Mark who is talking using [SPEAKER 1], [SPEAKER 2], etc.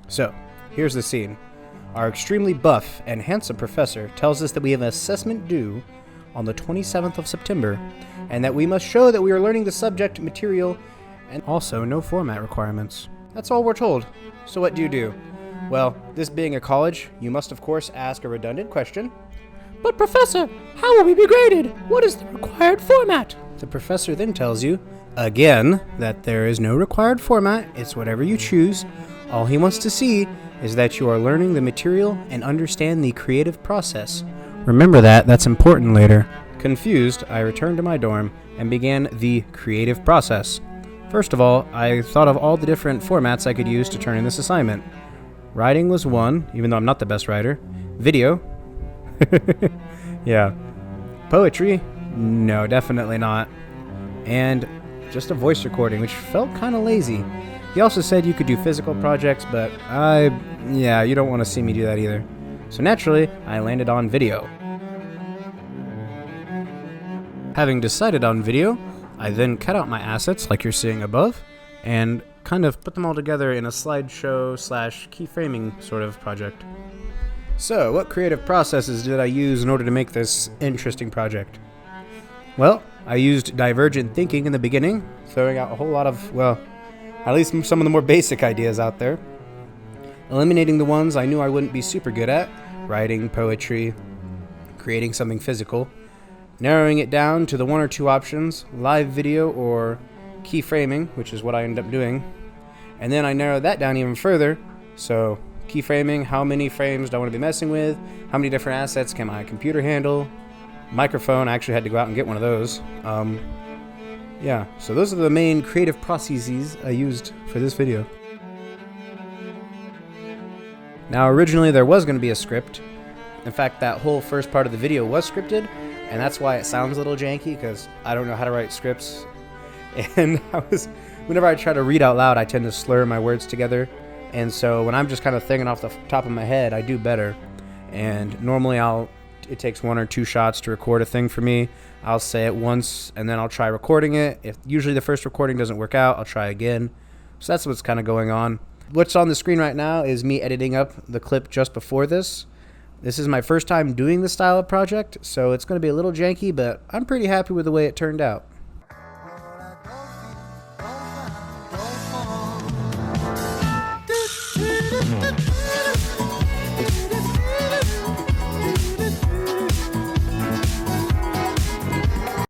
[SPEAKER 1] So, here's the scene. Our extremely buff and handsome professor tells us that we have an assessment due on the 27th of September, and that we must show that we are learning the subject material, and also no format requirements. That's all we're told. So what do? Well, this being a college, you must of course ask a redundant question.
[SPEAKER 2] But Professor, how will we be graded? What is the required format?
[SPEAKER 1] The professor then tells you, again, that there is no required format, it's whatever you choose. All he wants to see is that you are learning the material and understand the creative process. Remember that's important later. Confused, I returned to my dorm and began the creative process. First of all, I thought of all the different formats I could use to turn in this assignment. Writing was one, even though I'm not the best writer. Video. Yeah. Poetry? No, definitely not. And just a voice recording, which felt kind of lazy. He also said you could do physical projects, but you don't want to see me do that either. So naturally, I landed on video. Having decided on video, I then cut out my assets like you're seeing above, and kind of put them all together in a slideshow / keyframing sort of project. So, what creative processes did I use in order to make this interesting project? Well, I used divergent thinking in the beginning, throwing out a whole lot of, at least some of the more basic ideas out there. Eliminating the ones I knew I wouldn't be super good at, writing, poetry, creating something physical. Narrowing it down to the one or two options, live video or keyframing, which is what I ended up doing. And then I narrowed that down even further. So, keyframing, how many frames do I want to be messing with? How many different assets can my computer handle? Microphone, I actually had to go out and get one of those. So those are the main creative processes I used for this video. Now, originally there was going to be a script. In fact, that whole first part of the video was scripted, and that's why it sounds a little janky, because I don't know how to write scripts. And whenever I try to read out loud, I tend to slur my words together. And so when I'm just kind of thinking off the top of my head, I do better. And normally it takes one or two shots to record a thing for me. I'll say it once, and then I'll try recording it. If usually the first recording doesn't work out, I'll try again. So that's what's kind of going on. What's on the screen right now is me editing up the clip just before this. This is my first time doing this style of project, so it's going to be a little janky, but I'm pretty happy with the way it turned out.